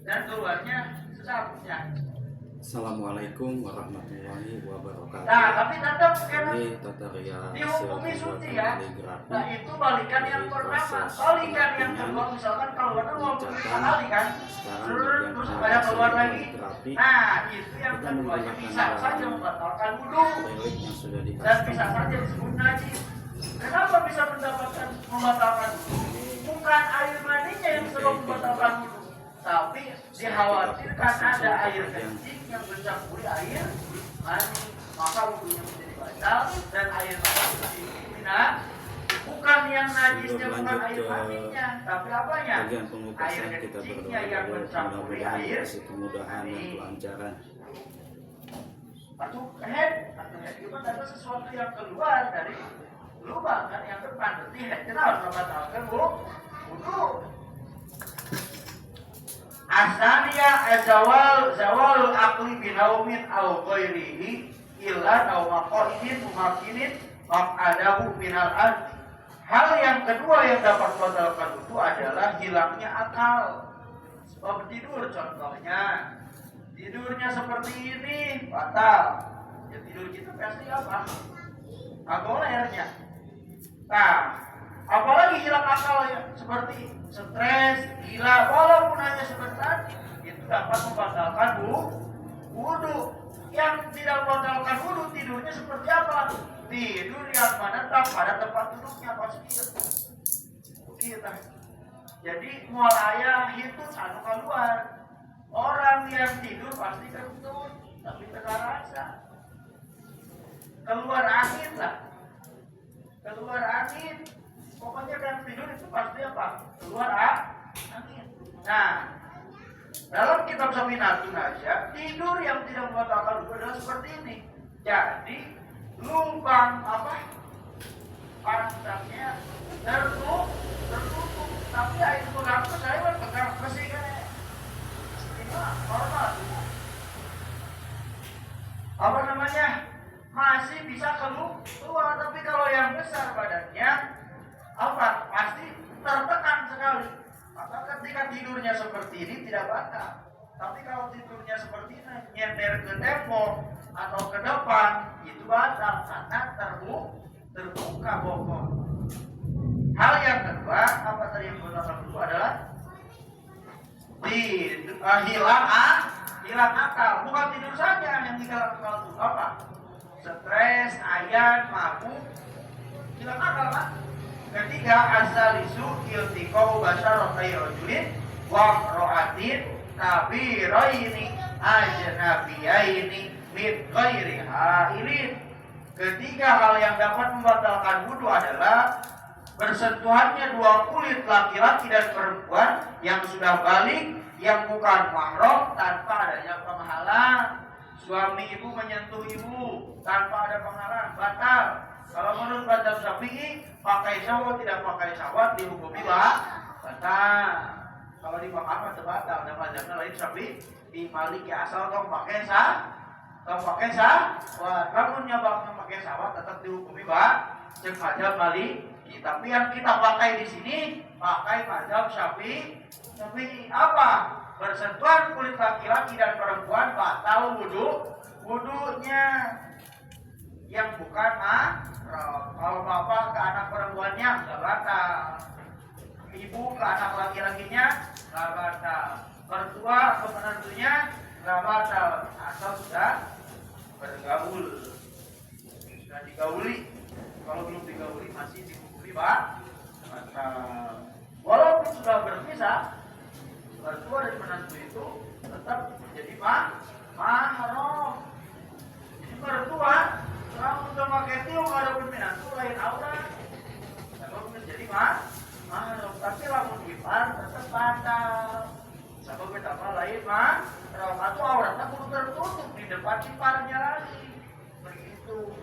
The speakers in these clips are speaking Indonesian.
dan keluarnya secukupnya. Assalamualaikum warahmatullahi wabarakatuh. Nah, tapi tetap Ini tata rias dihukumi suci ya. kaligrafi. Nah, itu balikan yang pertama. Balikan yang kedua, misalkan keluarnya mau sekali kan, terus ada keluar lagi. Nah, itu yang kedua bisa saja membatalkan wudhu dan bisa saja disebut najis. Kenapa bisa mendapatkan membatalkan wudhu? Bukan air maninya yang selalu membatalkan wudhu, tapi dikhawatirkan ada air kencing yang mencampuri air mani, maka wudhunya menjadi batal dan air mani tidak. Bukan yang najisnya, bukan air maninya, tapi apanya? Bagian pengupasan Air kita kencingnya berdoa yang agar mencampuri mudah-mudahan air dikasih kemudahan dan kelancaran. atau head itu kan ada sesuatu yang keluar dari lubang kan yang depan, berarti head kita harus membatalkan wudhu. Asania zawal akli binaumin au ghairihi illa nauma qaidin mumakinin maq'adahu minal ardi. Hal yang kedua yang dapat membatalkan wudhu adalah hilangnya akal. Sebab tidur contohnya, tidurnya seperti ini batal. Ya tidur kita pasti apa? Agolernya. Nah, apalagi hilang akal ya, seperti stres, gila, walaupun hanya sebentar, itu dapat membatalkan wudhu. Yang tidak membatalkan wudhu tidurnya seperti apa? Tidur yang menetap pada tempat duduknya pasti. Kita. Jadi mual ayah itu anu keluar. Orang yang tidur pasti kentut, tapi tidak rasa. Keluar angin lah. Keluar angin. Pokoknya kan tidur itu pasti apa? Keluar angin. Nah, dalam kitab Saminatun aja, tidur yang tidak membatalkan wudhu adalah seperti ini. Jadi, lubang pantatnya tertutup, tapi air mengaku saya pegang besi kan ini normal. Masih bisa keluar, tapi kalau yang besar badannya pasti tertekan sekali. Maka ketika tidurnya seperti ini tidak batal. Tapi kalau tidurnya seperti ini nyender ke tembok atau ke depan itu batal karena terbuka bokor. Hal yang kedua, apa tadi yang batal itu adalah hilang akal. Bukan tidur saja yang hilang akal itu apa? Stres, ayan, mabuk, hilang akal kan? Ketiga, asalisu iltiqau basyaratai rajulin wa ra'atin kabiraini ajnabiyaini min ghairi hailin. Ketiga hal yang dapat membatalkan wudhu adalah bersentuhannya dua kulit laki-laki dan perempuan yang sudah balik, yang bukan mahram tanpa adanya penghalang. Suami ibu menyentuh ibu tanpa ada penghalang, batal. Kalau menurut mazhab Syafi'i, pakai syawat tidak pakai syawat dihukumi batal. Kalau di Muhammad batal, dan mazhabnya lain Syafi'i. Di Maliki asal kau pakai syawat, kamu nyabaknya pakai syawat tetap dihukumi batal. Mazhab Maliki. Tapi yang kita pakai di sini pakai mazhab Syafi'i apa? Bersentuhan kulit laki-laki dan perempuan batal wudhunya. Yang bukan kalau bapak ke anak perempuannya nggak batal, ibu ke anak laki-lakinya nggak batal, mertua ke menantunya nggak batal asal sudah bergaul, sudah digauli. Kalau belum digauli masih dihukumi batal. Walaupun sudah berpisah, mertua dan menantu itu tetap menjadi mahram. Jadi mertua kalau sudah pakai tiung ada menantu lain aurat, kalau menjadi mahram. Tapi lamun ipar tetap batal. Sebab betapa lain mahram atau auratnya kudu tertutup di depan iparnya lagi. Begitu.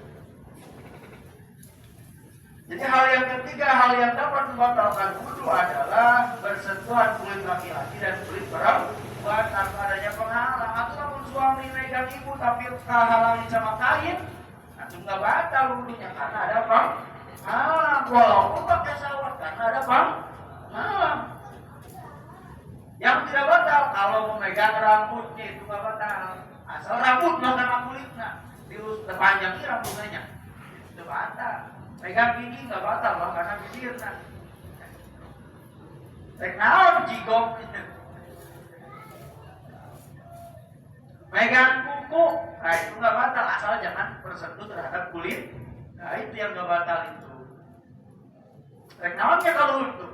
Jadi hal yang ketiga, hal yang dapat membatalkan wudhu adalah bersentuhan kulit laki-laki dan kulit perempuan tanpa adanya penghalang. Atau namun suami megang ibu tapi kehalangi sama kain, itu nggak batal wudhunya karena ada penghalang. Walaupun pakai syawat karena ada penghalang. Yang tidak batal kalau memegang rambutnya itu nggak batal. Asal rambut nggak kena kulitnya, dilus terpanjang ini rambutnya, itu batal. Pegang gigi nggak batal lah karena bibirnya. Teknaon jigong itu. Pegang kuku, nah itu nggak batal asal jangan bersentuh terhadap kulit. Nah itu yang nggak batal itu. Teknaonnya kalau itu.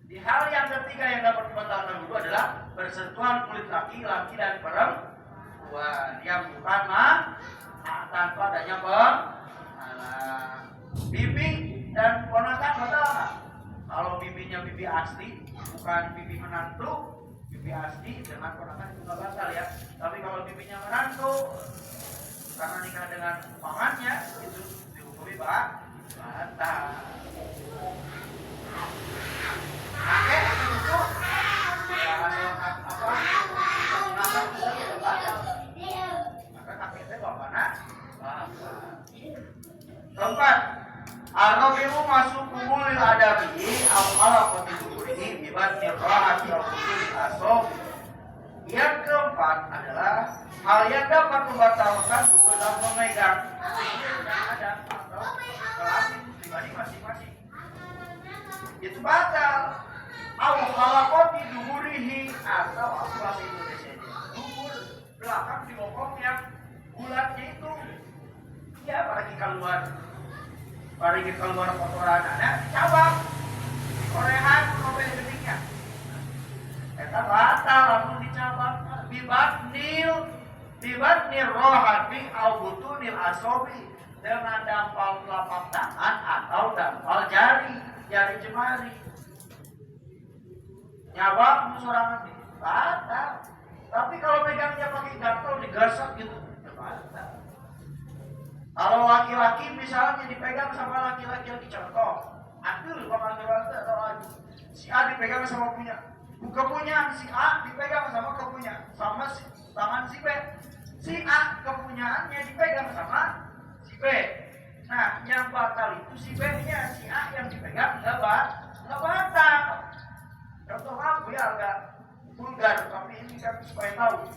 Di hal yang ketiga yang dapat membatalkan wudu adalah bersentuhan kulit laki-laki dan perempuan yang bukan tanpa adanya bibi dan ponakan batal. Kalau bibinya bibi asli, bukan bibi menantu, bibi asli dengan ponakan itu nggak batal ya. Tapi kalau bibinya menantu karena nikah dengan pamannya itu dihukumi batal. Kakek itu maka kakek itu bapaknya. Keempat, Ar-Rabi'u masuk kumulil adabi al-qalaqat ini bibat nirahati al-kusul asof. Yang keempat adalah hal yang dapat membatalkan wudu dalam memegang ada atau kelamin pribadi masing-masing. Itu batal. Al-qalaqati duhurihi atau apa itu biasanya? Duhur belakang di bokong yang bulatnya itu. Ya, apalagi keluar kotoran anak cabang korehan ngomel gedingnya eta batal langsung dicabang bibat nil rohati au butunil asobi dengan dampal telapak tangan atau dampal jari jemari nyawa sorangan batal. Tapi kalau megangnya pakai gampal digasak gitu batal. Kalau laki-laki misalnya dipegang sama laki-laki yang dicontoh, adil pemanggilan atau si A dipegang sama kepunyaan si A dipegang sama sama tangan si B. Si A kepunyaannya dipegang sama si B. Nah, yang batal itu si B-nya, si A yang dipegang nggak batal. Contoh aku ya agak vulgar, tapi ini kan supaya tahu.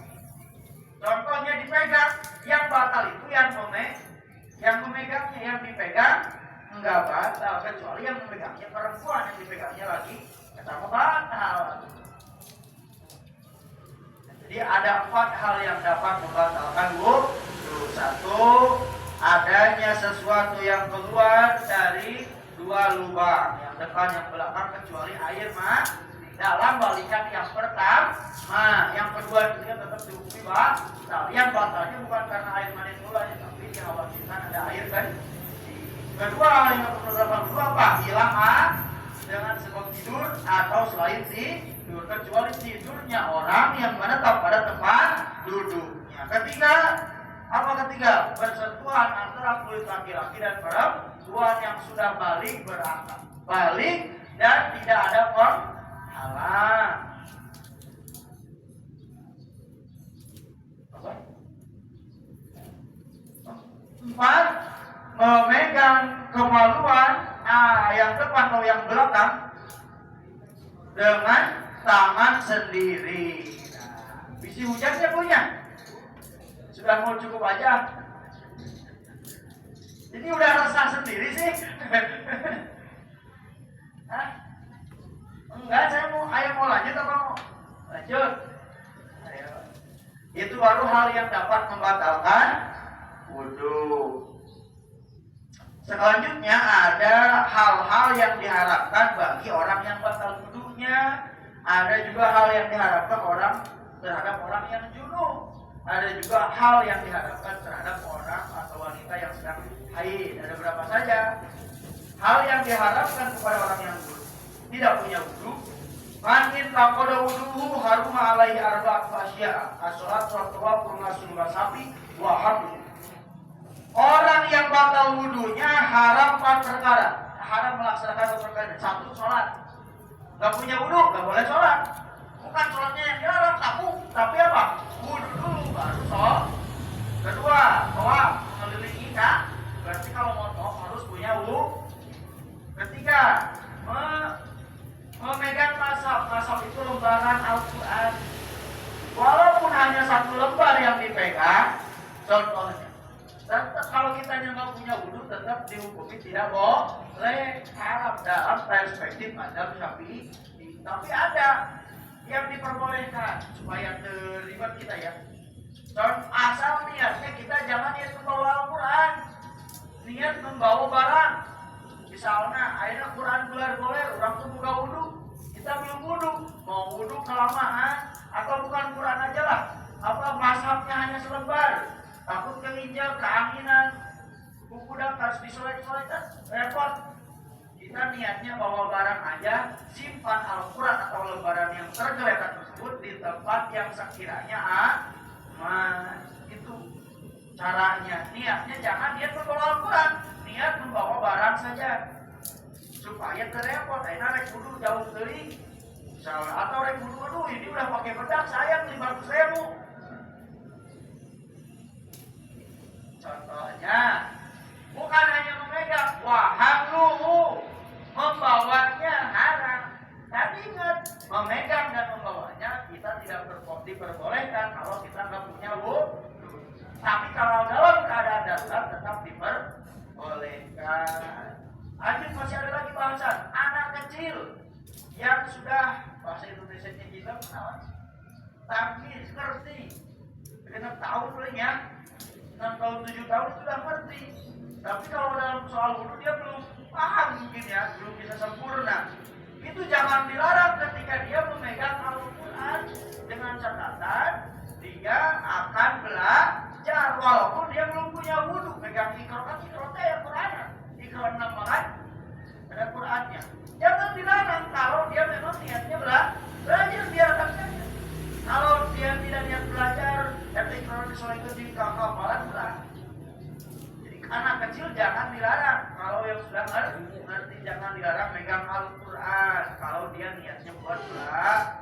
Contohnya dipegang, yang batal itu yang memegangnya, yang dipegang enggak batal kecuali yang memegangnya perempuan, yang dipegangnya lagi ketama batal. Jadi ada 4 hal yang dapat membatalkan wudu. 1, adanya sesuatu yang keluar dari 2 lubang, yang depan yang belakang kecuali air dalam balikan yang pertama. Yang kedua itu tetap dihukumi batal. Yang batalnya bukan karena air mani mulanya, tapi dikhawatirkan ada air kan. Kedua, yang kedua apa? Hilang dengan sebab tidur atau selain tidur, kecuali tidurnya orang yang menetap pada tempat duduknya. Ketiga, apa ketiga? Bersentuhan antara kulit laki-laki dan perempuan yang sudah balik dan tidak ada penghalang. Empat, memegang kemaluan yang depan atau yang belakang dengan tangan sendiri. Bisi hujannya punya, sudah mau cukup aja. Ini udah resah sendiri sih. Hah? Enggak, saya mau lanjut apa mau lanjut? Ayo. Itu baru hal yang dapat membatalkan wudu. Selanjutnya ada hal-hal yang diharapkan bagi orang yang batal wudunya. Ada juga hal yang diharapkan terhadap orang yang junub. Ada juga hal yang diharapkan terhadap orang atau wanita yang sedang haid. Ada berapa saja? Hal yang diharapkan kepada orang yang tidak punya wudu. Manin takoda wuduhu haruma alaihi arba'at fasya. As-salat wa tawaful masul wasabi wa hamdu. Orang yang batal wudunya haram 4 perkara. Haram melaksanakan 4 perkara. 1, sholat. Gak punya wudu, gak boleh sholat. Bukan sholatnya yang dilarang, tapi apa? Wudu dulu baru sholat. Kedua, tawaf mengelilingi berarti kalau mau tawaf harus punya wudu. Ketiga, lembaran Al-Quran. Walaupun hanya satu lembar yang dipegang, contohnya. Tetap kalau kita nggak punya wudhu tetap dihukumi tidak boleh, haram dalam perspektif mazhab Syafi'i. Tapi ada yang diperbolehkan supaya terlibat kita ya. Asal niatnya kita jangan niat membawa Al-Quran, niat membawa barang. Misalnya akhirnya Quran goler-goler, orang tuh buka wudhu, kita belum wudhu, mau wudhu kelamaan atau bukan Quran aja lah, apa mazhabnya hanya selembar, takut keinjak, keanginan, buku dan harus disolek-solek, repot. Kita niatnya bawa barang aja, simpan Al-Quran atau lembaran yang tergeletak tersebut di tempat yang sekiranya aman. Itu caranya. Niatnya jangan niat membawa Al-Quran, niat membawa barang saja supaya terrepot. Enak rek kudu jauh dari misalnya, atau rek kudu aduh ini udah pakai bedak sayang 500.000. Contohnya bukan hanya memegang, wahamluhu, membawanya haram. Tapi ingat, memegang dan membawanya kita tidak diperbolehkan kalau kita nggak punya wudhu. Tapi kalau dalam keadaan darurat tetap diperbolehkan. Lanjut, masih ada lagi bahasan anak kecil yang sudah bahasa Indonesia-nya juga tamyiz, ngerti. 6 tahun paling ya, 6 tahun 7 tahun sudah ngerti. Tapi kalau dalam soal wudhu dia belum paham mungkin ya, belum bisa sempurna. Itu jangan dilarang ketika dia memegang Al-Quran, dengan catatan dia akan belajar walaupun dia belum punya wudhu. Megang ikrokan ya Qurannya, ikrokan namakan ada Qurannya. Jangan dilarang kalau dia memang niatnya belajar, biarkan saja. Kalau dia tidak niat belajar, ikrokan disolehkan di kafalan berat. Anak kecil jangan dilarang. Kalau yang sudah ngerti jangan dilarang megang Al-Quran kalau dia niatnya buat belajar.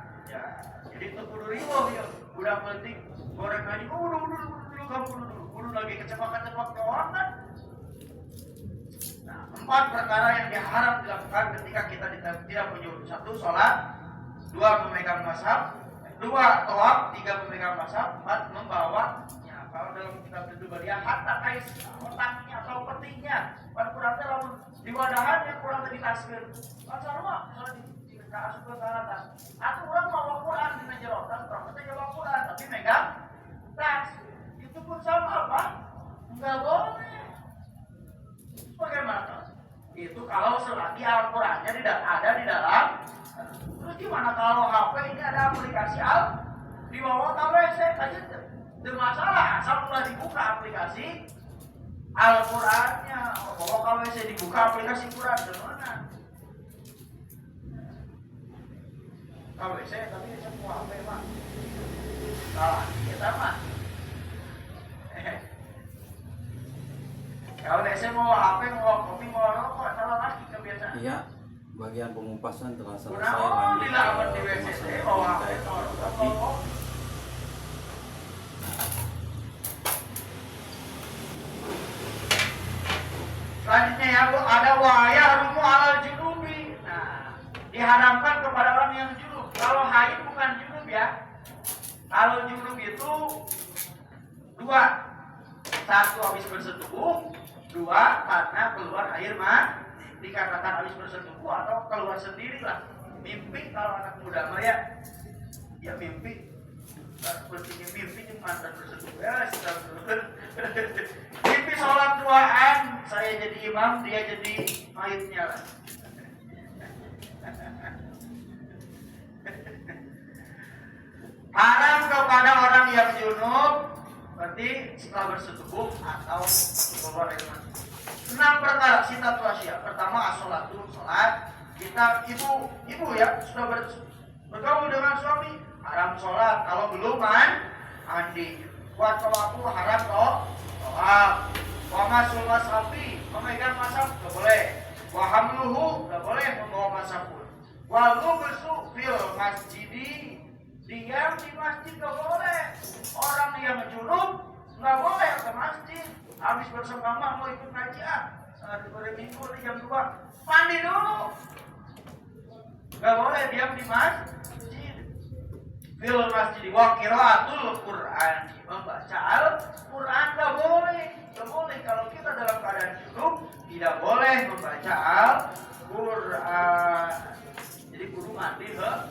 Jadi itu kudu riwo ya. Udah penting goreng lagi. Kudu lagi kecepak doang kan. Nah, 4 perkara yang diharap dilakukan ketika kita tidak punya wudhu. 1. Sholat. 2. Memegang mazhab. 2. Tawaf. 3. Memegang mazhab. 4. Membawa. Kalau dalam kitab itu dia hatta kais otaknya atau petinya, kurangnya lalu di wadahannya kurang lebih tasbih. Masa rumah kalau di kasut ke atas. Aku orang bawa Quran di meja rotan, orang kita bawa Quran tapi megang tas. Itu pun sama apa? Enggak boleh. Bagaimana? Itu kalau selagi Al-Qurannya tidak ada di dalam. Terus gimana kalau HP ini ada aplikasi di bawah WC aja? Itu masalah, asal mulai dibuka aplikasi Al-Qurannya, bawa KWC dibuka aplikasi Quran, gimana? KWC tapi semua HP mah salah, kita mah KWC mau HP, mau kopi, mau rokok, salah lagi kebiasaan. Iya, bagian pengupasan telah selesai. Kenapa dilawan di WC, bawa HP, tapi selanjutnya ya, ada waya rumu alal junubi. Nah, diharamkan kepada orang yang junub. Kalau haid bukan junub ya. Kalau junub itu 2. 1 habis bersetubuh, 2 karena keluar air dikatakan habis bersetubuh atau keluar sendiri lah. Mimpi kalau anak muda mah ya mimpi. Sepertinya mimpi mantan bersetubuh ya, mimpi sholat duaan, saya jadi imam, dia jadi mayitnya lah. Haram kepada orang yang junub berarti setelah bersetubuh atau keluar air mani. 6 perkara sitat wasya. Pertama as-sholatu, sholat. Kita ibu ya sudah bergaul dengan suami, haram sholat kalau belum mandi. Buat tawafu haram tawaf. Wa masul mashafi, memegang mazhab enggak boleh. Wa hamluhu enggak boleh membawa mazhab pun. Wa lubsu fil masjidi, diam di masjid enggak boleh. Orang yang junub enggak boleh ke masjid. Habis bersama mau ikut ngaji saat hari Minggu di jam 2 mandi dulu. Enggak boleh diam di masjid. fil masjid wa qiraatul Qur'an, membaca Al-Qur'an enggak boleh. Enggak boleh kalau kita dalam keadaan junub, tidak boleh membaca Al-Qur'an. Jadi kudu mandi heula.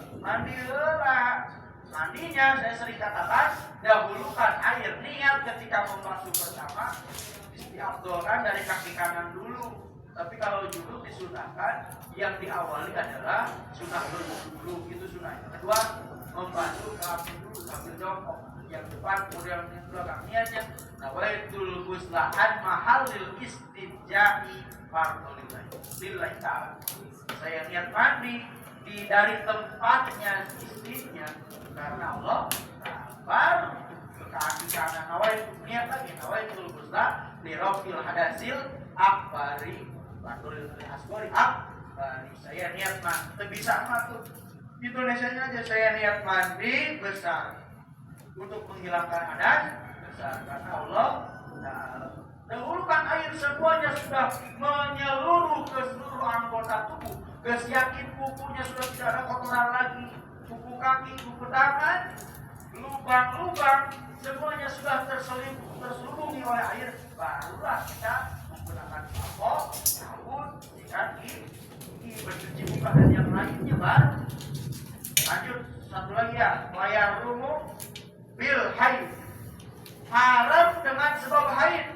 Mandinya saya sering katakan, dahulukan air niat ketika mau masuk pertama, diafdolkan dari kaki kanan dulu. Tapi kalau junub disunahkan, yang diawali adalah sunah dulu, itu sunahnya. Kedua, membantu kaki dulu sambil jongkok. Yang depan, kemudian yang belakang niatnya. Nawaitul guslahan mahalil istinja'i fardhu lillahi ta'ala. Saya niat mandi dari tempatnya istrinya karena Allah. Baru ke kaki kanan nawaitul niat lagi nawaitul guslah li rafil hadasil akbari fardhu asghari akbari. Saya niat mandi bisa masuk Indonesianya aja, saya niat mandi besar untuk menghilangkan hadas besar karena Allah. Dahulukan air semuanya sudah menyeluruh ke seluruh anggota tubuh. Yakin kukunya sudah tidak ada kotoran lagi, kuku kaki, kuku tangan, lubang-lubang semuanya sudah terselubungi oleh air. Barulah kita menggunakan sampo, sabun, sikat gigi, bercuci muka dan yang lainnya baru. Lanjut satu lagi ya, layar rumu bil haid, haram dengan sebab haid.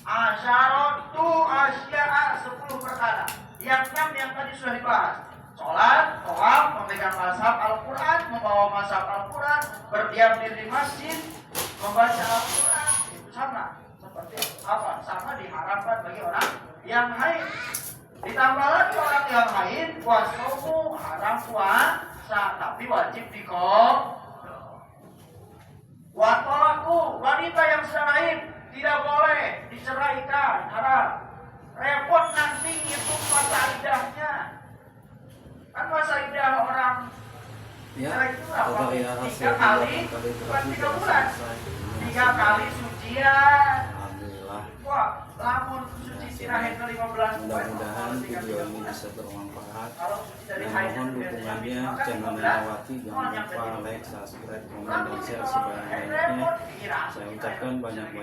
Asyaratu asya'a 10 perkara. Yang 6 yang tadi sudah dibahas. Sholat, tawaf, memegang mazhab Al-Quran, membawa mazhab Al-Quran, berdiam diri di masjid, membaca Al-Quran, itu sama. Seperti apa? Sama diharamkan bagi orang yang haid. Ditambah lagi orang yang haid, puasamu haram puasa, tapi wajib diqom. Watolaku, wanita yang sedang haid tidak boleh diceraikan, haram. Repot nanti itu masa idahnya. Kan masa idah orang Ya, itu apa? ya, 3 kali, bukan 3 bulan. 3 kali sucian. Alhamdulillah. Wah, lamun suci sirahin ke 15 Mudah-mudahan video ini bisa bermanfaat. Kalau suci dari Dan haid mohon dukungannya channel Melawati, jangan lupa like, subscribe, komen, dan share sebanyak-banyaknya. Saya ucapkan banyak